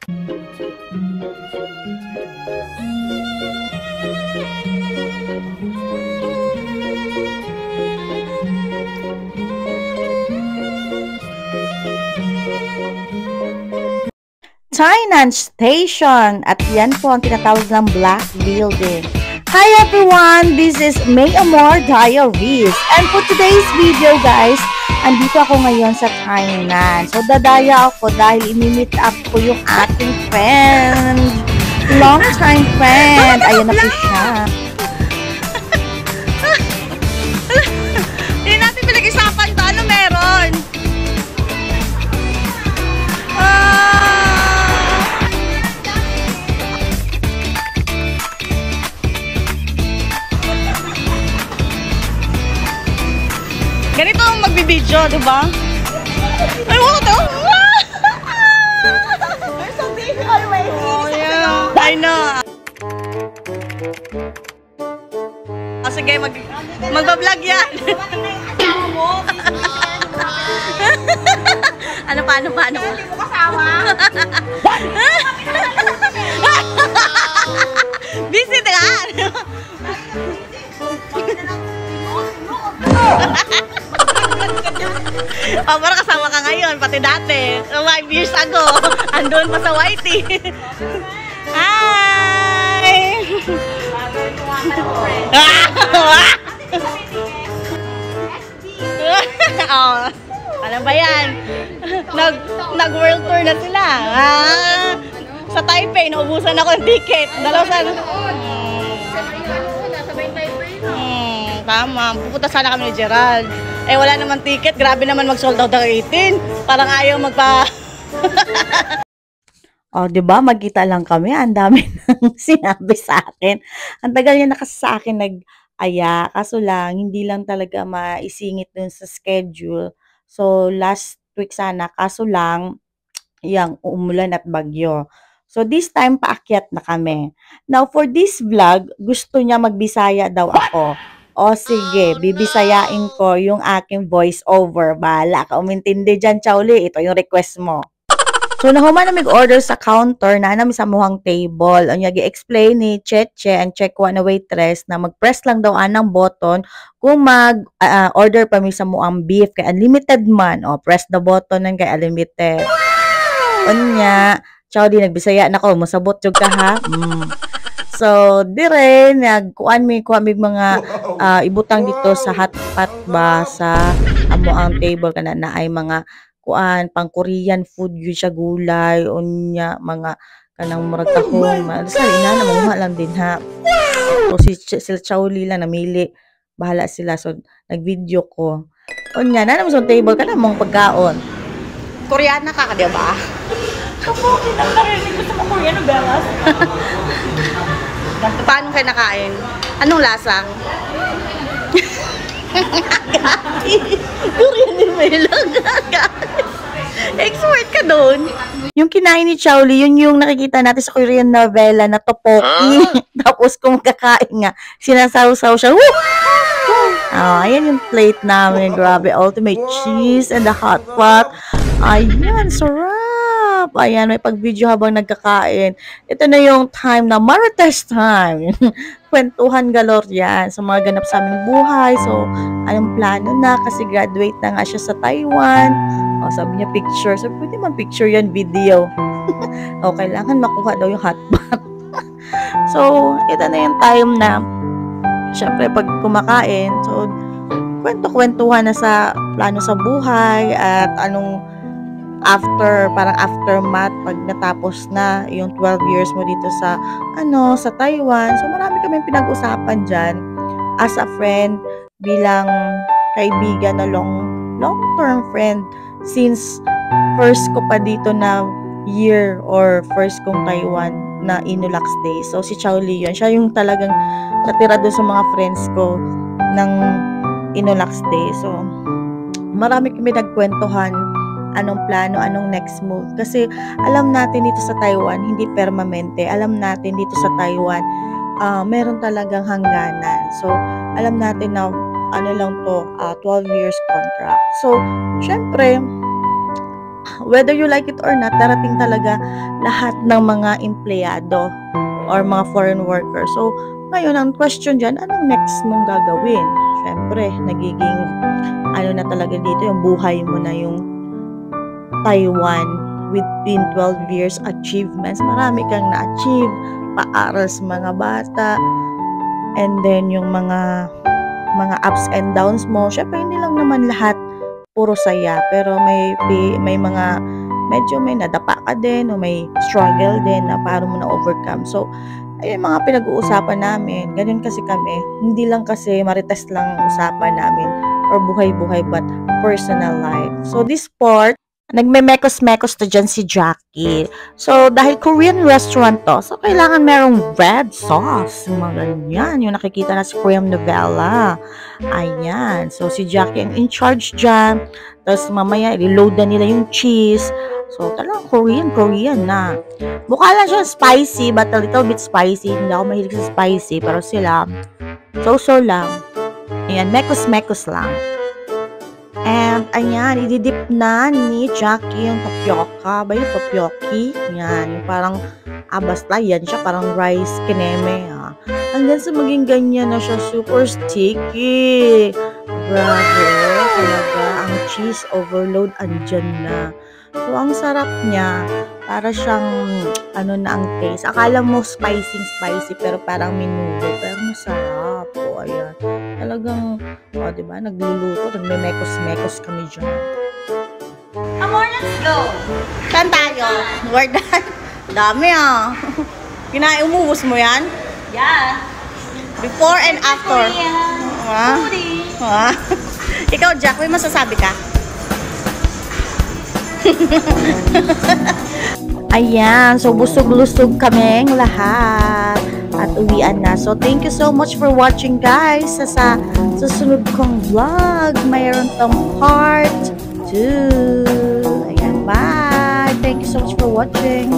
Tainan Station at yan po ang tinatawag ng Black Building. Hi everyone! This is May Amor Diaries and for today's video guys, andito ako ngayon sa Tainan. So dadaya ako dahil imi-meet up ko yung ating friend. Long time friend. Ayun na po siya. Hindi natin pinag-isapan to. Ano meron? Ganito ang magbibideo, di ba? Ay, wala to! There's something always. Oh, yeah. I know. Oh, sige, magbablog yan. Ano pa? Hindi mo kasama. Busy ka. Oh, parang kasama ka ngayon, pati dati. 5 years ago, andun pa sa Whitey. Hi! Oh, ano ba yan? Nag-world tour na sila. Sa Taipei, naubusan ako ng ticket. Tama, pupunta sana kami ni Gerald. Eh wala naman ticket, grabe naman mag-sold out ng 18. Parang ayaw magpa... Oh, 'di ba? Magkita lang kami, ang dami nang sinabi sa akin. Ang tagal niya na kasi sa akin nag-aya, kaso lang hindi lang talaga maisingit dun sa schedule. So last week sana, kaso lang yang umulan at bagyo. So this time paakyat na kami. Now for this vlog, gusto niya magbisaya daw ako. O sige, bibisayain ko yung aking voice over. Bahala ka umintindi dyan, Chowli. Ito yung request mo. So, nahuman na mag-order sa counter na namin sa muhang table. Ang gi-explain ni Cheche and Chekwa na waitress na mag-press lang daw anang button kung mag-order pa mi sa muang beef. Kaya unlimited man. O, press the button ng kaya unlimited. Unya, Chowli, nagbisaya na ko. Masabot yung ka ha. So, dire, nagkuan mi mga ibutang dito sa hotpot ba sa amo ang table kana na ay mga kuan pang Korean food yun siya gulay unya mga kanang murag tahong sa ina na mamuha lang din ha. So sila Chowli lang namili, bahala sila. So nag-video ko. Unya na naman sa table kana mong pagkaon. Koreana ka di ba? Kapo, kitang narinig ko sa Koreano, Belas. Paano kayo nakain? Anong lasa? Korean din may lang. Expert ka doon. Yung kinain ni Chowli, yun yung nakikita natin sa Korean novela na tteokbokki. Tapos kung kakain nga, sinasaw-saw siya. Woo! Oh, ayan yung plate namin. Grabe, ultimate cheese and the hot pot. Ayan, sarap. Ayan, may pag-video habang nagkakain. Ito na yung time na Marites time. Kwentuhan galore yan. So, mga ganap sa aming buhay. So, anong plano na? Kasi graduate na nga siya sa Taiwan. O, sabi niya picture. So, pwede man picture yan, video. O, kailangan makuha daw yung hotpot. So, ito na yung time na syempre, pag kumakain, so, kwento-kwentuhan na sa plano sa buhay at anong parang aftermath pag natapos na yung 12 years mo dito sa sa Taiwan. So marami kaming pinag-usapan diyan as a friend, bilang kaibigan na long-term friend since first ko pa dito na year or first kong Taiwan na Inulax Day. So si Chowli yun, siya yung talagang natira doon sa mga friends ko ng Inulax Day. So marami kami nagkwentuhan anong plano, anong next move. Kasi alam natin dito sa Taiwan, hindi permanente. Alam natin dito sa Taiwan, meron talagang hangganan. So, alam natin na ano lang to, 12 years contract. So, syempre, whether you like it or not, darating talaga lahat ng mga empleyado or mga foreign workers. So, ngayon, ang question dyan, anong next mong gagawin? Siyempre, nagiging, na talaga dito, yung buhay mo na yung Taiwan within 12 years achievements. Marami kang na-achieve, paaral sa mga bata, and then yung mga ups and downs mo. Siyempre, hindi lang naman lahat puro saya, pero may mga medyo may nadapa ka din o may struggle din na paano mo na-overcome. So, ayun mga pinag-uusapan namin. Ganyan kasi kami. Hindi lang kasi marites lang usapan namin or buhay-buhay but personal life. So, this part, nagme-mekos-mekos to dyan si Jackie. So, dahil Korean restaurant to, so kailangan merong red sauce. Mga ganyan. Yung nakikita na sa Korean novela. Ayan. So, si Jackie ang in charge dyan. Tapos, mamaya, i-load na nila yung cheese. So, talagang Korean na. Mukha lang siya spicy, but a little bit spicy. Hindi ako mahilig sa spicy, pero sila, so lang. Ayan, mekos-mekos lang. And, ayan, ididip na ni Jackie yung tapioca. Ba yung tapioki? Ayan, yung parang, basta yan siya, parang rice kineme. Hanggang sa maging ganyan na siya, super sticky. Grabe, talaga, ang cheese overload, andyan na. So, ang sarap niya, para siyang, na ang taste. Akala mo spicy, pero parang minudo. Pero masarap. O, ayan. Talagang, diba, nagluluto, nagme-mekos-mekos kami dyan. Amor, let's go! Saan tayo? We're done. Dami Umuubos mo yan? Yeah. Before and after. Ikaw, Jack, may masasabi ka? Ayan, so busog-lusog kaming lahat at uwian na. So, thank you so much for watching, guys. Sa susunod kong vlog, mayroon tong part 2. Ayan, bye! Thank you so much for watching.